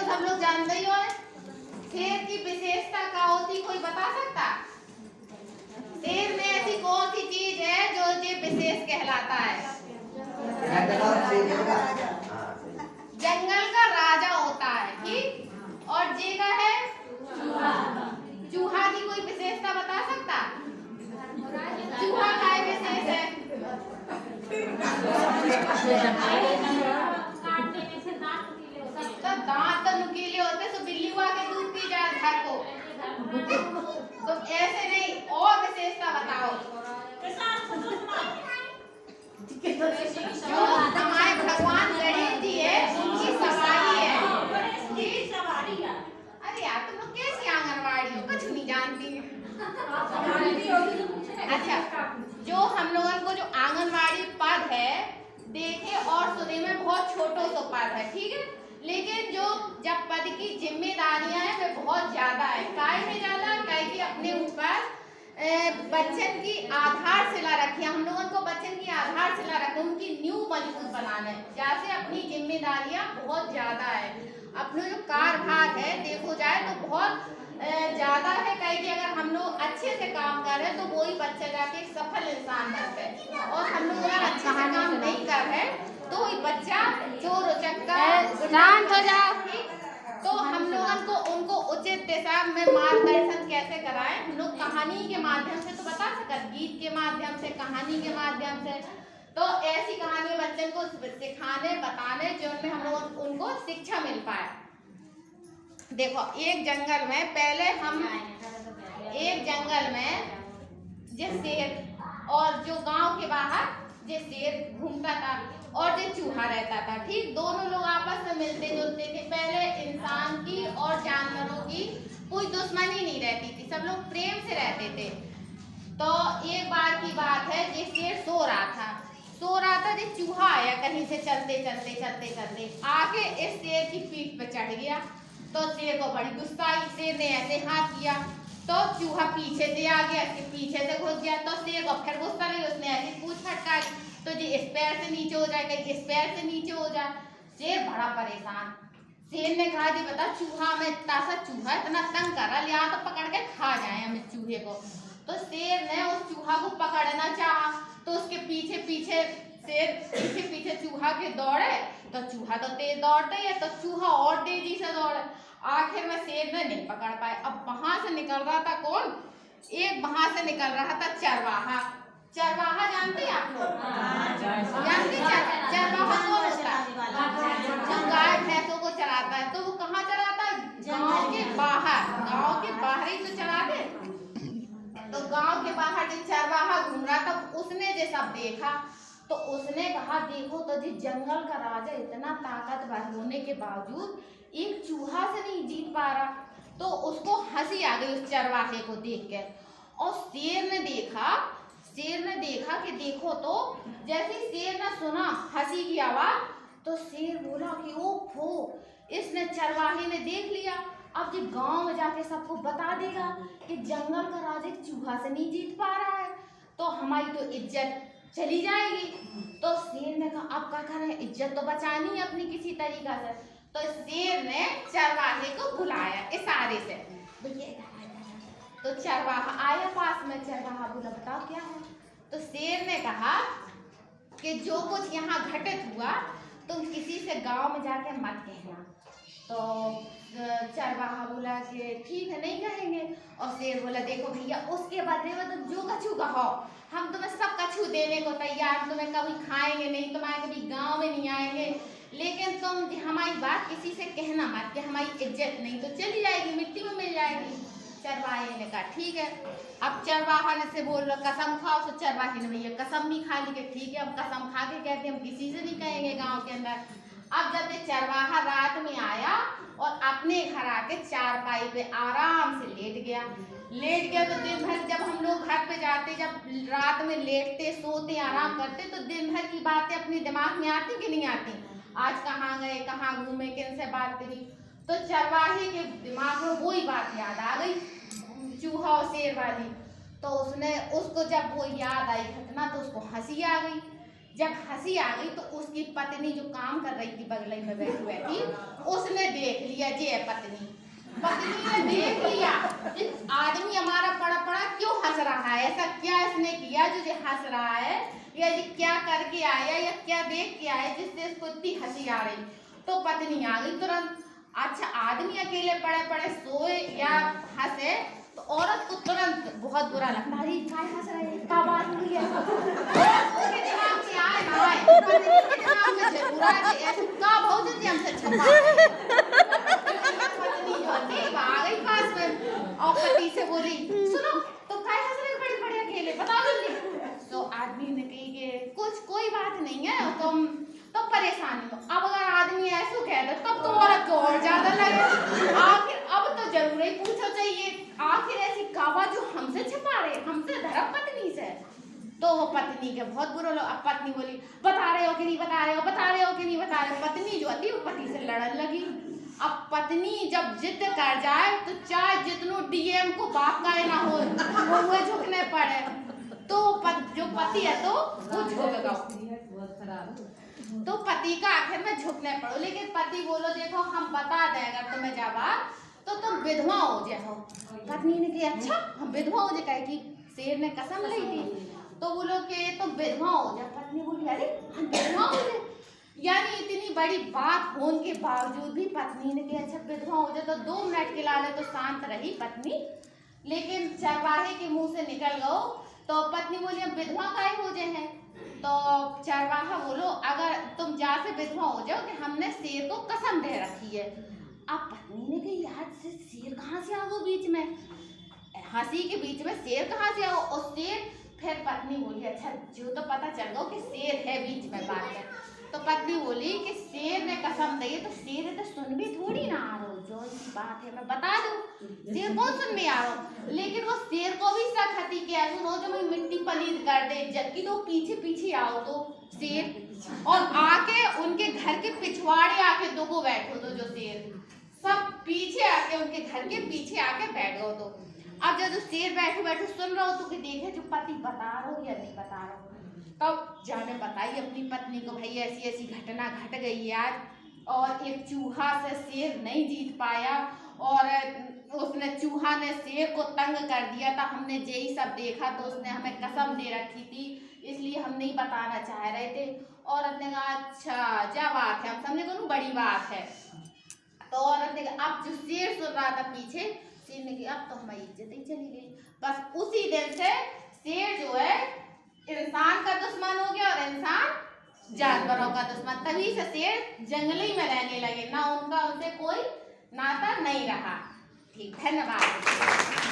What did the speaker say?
सब लोग जानते ही हो। शेर की विशेषता क्या होती, कोई बता सकता? शेर में ऐसी कौन सी चीज है जो ये विशेष कहलाता है? जंगल का राजा होता है, ठीक। और जे का है चूहा की कोई विशेषता बता सकता? चूहा का विशेष है तो दांत तो नुकीले होते, तो बिल्ली को आके दूध पी जाए घर को, तो ऐसे नहीं। और विशेषता बताओ जो हमारे भगवान गणेश जी है उनकी सवारी है। अरे यार तुम लोग कैसी आंगनवाड़ी हो, कुछ नहीं जानती। अच्छा, जो हम लोगों को जो आंगनवाड़ी पद है देखे और सुने में बहुत छोटो सा पद है, ठीक है, लेकिन जो जब पद की जिम्मेदारियां हैं वे बहुत ज्यादा है। काय में ज्यादा काय की अपने ऊपर बच्चन की आधारशिला रखी है। हम लोगों को बच्चन की आधारशिला रखी, उनकी नींव मजबूत बनाना है, जैसे अपनी जिम्मेदारियां बहुत ज्यादा है। अपना जो कार्यभार है देखो जाए तो बहुत ज्यादा है। कहीं कि अगर हम लोग अच्छे से काम कर रहे हैं तो वही बच्चा जाके सफल इंसान बनता है, और हम लोग अगर अच्छे से काम नहीं कर रहे तो वही बच्चा चोर उचक्कर शांत हो जाओ। तो हम लोगों को उनको उचित दिशा में मार्गदर्शन कैसे कराएं? हम लोग कहानी के माध्यम से तो बता सकते, गीत के माध्यम से, कहानी के माध्यम से। तो ऐसी कहानी बच्चों को सिखाने बताने जिनमें हम लोग उनको शिक्षा मिल पाए। देखो एक जंगल में पहले हम एक जंगल में जिस शेर और जो गांव के बाहर जिस शेर घूमता था और जो चूहा रहता था, ठीक, दोनों लोग आपस में मिलते जुलते थे। पहले इंसान की और जानवरों की कोई दुश्मनी नहीं रहती थी, सब लोग प्रेम से रहते थे। तो एक बार की बात है, जिस शेर सो रहा था जो चूहा आया कहीं से चलते आके इस शेर की पीठ पे चढ़ गया। तो शेर को बड़ी गुस्सा आई, शेर ने ऐसे हाथ किया तो चूहा पीछे से आ गया, पीछे से घुस गया। तो शेर को फिर गुस्सा नहीं, उसने ऐसी पूंछ फटकाई तो जी इस पैर से नीचे हो जाए, कहीं इस पैर से नीचे हो जाए। शेर बड़ा परेशान। शेर ने कहा जी बता, चूहा में इतना सा चूहा इतना तंग कर रहा, लिया तो पकड़ के खा जाए हम इस चूहे को। तो शेर ने उस चूहा को पकड़ना चाहा तो उसके पीछे पीछे शेर पीछे चूहा के दौड़े, तो चूहा तो तेज दौड़ता ही है, तो चूहा और तेजी से दौड़े। आखिर में शेर ने नहीं पकड़ पाए। अब वहां से निकल रहा था कौन? एक वहां से निकल रहा था चरवाहा। चरवाहा जानते हैं आप लोग? जानते? चरवाहा कौन होता है? जो गाय भैंसों को चराता है। तो वो कहाँ चराता है? गांव के बाहर। गांव के बाहर ही तो चराते। तो गांव के बाहर जो चरवाहा घूम रहा था उसने जो सब देखा तो उसने कहा देखो तो जी जंगल का राजा इतना ताकतवर होने के बावजूद एक चूहा से नहीं जीत पा रहा। तो उसको हंसी आ गई उस चरवाहे को देख के। और शेर ने देखा कि देखो तो जैसे शेर ने सुना हंसी की आवाज तो शेर बोला कि ओफो, इसने चरवाहे ने देख लिया, अब ये गांव में जाके सबको बता देगा कि जंगल का राजा एक चूहा से नहीं जीत पा रहा है, तो हमारी तो इज्जत चली जाएगी। तो शेर ने कहा अब क्या करें, इज्जत तो बचानी है अपनी किसी तरीका से। तो शेर ने चरवाहे को बुलाया इशारे से, तो चरवाहा आया पास में। चरवाहा बोला बताओ क्या है? तो शेर ने कहा कि जो कुछ यहाँ घटित हुआ तुम किसी से गांव में जाके मत कहना। तो चरवाहा बोला कि ठीक है नहीं कहेंगे। और शेर बोला देखो भैया उसके बदले में तुम जो कछू कहो हम तुम्हें सब कछू देने को तैयार, तुम्हें कभी खाएंगे नहीं, तुम्हारे कभी गांव में नहीं आएंगे, लेकिन तुम हमारी बात किसी से कहना मत कि हमारी इज्जत नहीं तो चली जाएगी, मिट्टी में मिल जाएगी। चरवाहे ने कहा ठीक है। अब चरवाहा ने से बोल रहा कसम खाओ, तो चरवाहे ने भैया कसम भी खा ली कि ठीक है हम कसम खा के कहते हम किसी से नहीं कहेंगे गाँव के अंदर। अब जब ये चरवाहा रात में आया और अपने घर आके चारपाई पे आराम से लेट गया तो दिन भर जब हम लोग घर पे जाते, जब रात में लेटते सोते आराम करते तो दिन भर की बातें अपने दिमाग में आती कि नहीं आती, आज कहाँ गए कहाँ घूमे किन से बात करी। तो चरवाहे के दिमाग में वही बात याद आ गई चूहा और शेर वाली। तो उसको जब वो याद आई घटना तो उसको हंसी आ गई। जब हंसी आ गई तो उसकी पत्नी जो काम कर रही थी बगल में बैठी बैठी, उसने देख लिया जे पत्नी ने देख लिया कि आदमी हमारा पड़ा पड़ा क्यों हंस रहा है, ऐसा क्या इसने किया जो ये हंस रहा है, या ये क्या करके आया या क्या देख के आया जिससे इसको इतनी हंसी आ रही। तो पत्नी आ गई तुरंत। अच्छा, आदमी अकेले पड़े पड़े सोए या हंसे तो औरत को तुरंत बहुत बुरा लगता है, अरे क्या हंस रहे हैं, क्या बात हुई है, उसके दिमाग में आए ना आए, पत्नी के दिमाग में जरूर आए ऐसे का बहुत जी हमसे छपा। पत्नी जो थी आ गई पास में और पति से बोली, सुनो तो क्या हंस रहे बड़े बड़े अकेले, बताओ जल्दी। तो आदमी ने कही कि कुछ कोई बात नहीं है, तुम तो परेशानी हो। अब अगर आदमी ऐसे कहता तब तो औरत को और ज्यादा लगे, आखिर अब तो जरूर ही पूछो चाहिए, आखिर ऐसी कावा जो हमसे छिपा रहे, हमसे धर्म पत्नी से। तो वो पत्नी के बहुत बुरा लगा। अब पत्नी बोली, बता रहे हो कि नहीं बता रहे हो, बता रहे हो कि नहीं बता रहे हो। पत्नी जो थी वो पति से लड़ने लगी। अब पत्नी जब जिद कर जाए तो चाहे जितनो डीएम को बाप का ना हो वो झुकने पड़े, तो जो पति है तो वो झुकेगा, तो पति का आखिर में झुकने पड़ो। लेकिन पति बोलो, देखो हम बता दें अगर तुम्हें जवाब तो तुम विधवा हो जाओ। पत्नी ने कहा, अच्छा हम विधवा हो जाए, कि शेर ने कसम ली थी, तो बोलो कि तुम विधवा हो जाए। पत्नी बोली, अरे हम विधवा हो जाए, यानी इतनी बड़ी बात होने के बावजूद भी पत्नी ने कहा अच्छा विधवा हो जाए। तो 2 मिनट के लाले तो शांत रही पत्नी, लेकिन चरवाहे के मुंह से निकल गओ। तो पत्नी बोली, अब विधवा काहे हो जाए हैं। तो चरवाहा बोलो, अगर तुम जा से विधवा हो जाओ कि हमने शेर को कसम दे रखी है। अब पत्नी ने कही, यार से शेर कहाँ से आ गो बीच में, हंसी के बीच में शेर कहाँ से आओ। और शेर, फिर पत्नी बोली, अच्छा जो तो पता चल गो कि शेर है बीच में बात है। तो पत्नी बोली कि शेर ने कसम दी तो शेर है तो सुन भी थोड़ी ना आ रहा, जो सी बात है मैं बता दूं, शेर कौन सुन में आ रहा। लेकिन वो शेर को भी शक हती कि सुनो जो मैं मिट्टी पलीद कर दे, जबकि तो पीछे पीछे आओ तो शेर, और आके उनके घर के पिछवाड़े आके दो को बैठो तो जो शेर सब पीछे आके उनके घर के पीछे आके बैठ गो। तो अब जब शेर बैठे बैठे सुन रहा हो तो कि देखे जो पति बता रहा हो या नहीं बता रहा हो। तब जाने बताई अपनी पत्नी को, भाई ऐसी ऐसी घटना घट गई है आज, और एक चूहा से शेर नहीं जीत पाया, और उसने चूहा ने शेर को तंग कर दिया था, हमने यही सब देखा तो उसने हमें कसम दे रखी थी, इसलिए हम नहीं बताना चाह रहे थे। औरत ने कहा, अच्छा क्या बात है, हम समझे को बड़ी बात है। तो औरत ने कहा, अब जो शेर सुन रहा था पीछे, शेर ने कहा अब तो हमारी इज्जत ही चली गई। बस उसी दिन से शेर जो है इंसान का दुश्मन हो गया और इंसान जानवरों का दुश्मन। तभी से शेर जंगली में रहने लगे, ना उनका उनसे कोई नाता नहीं रहा। ठीक, धन्यवाद।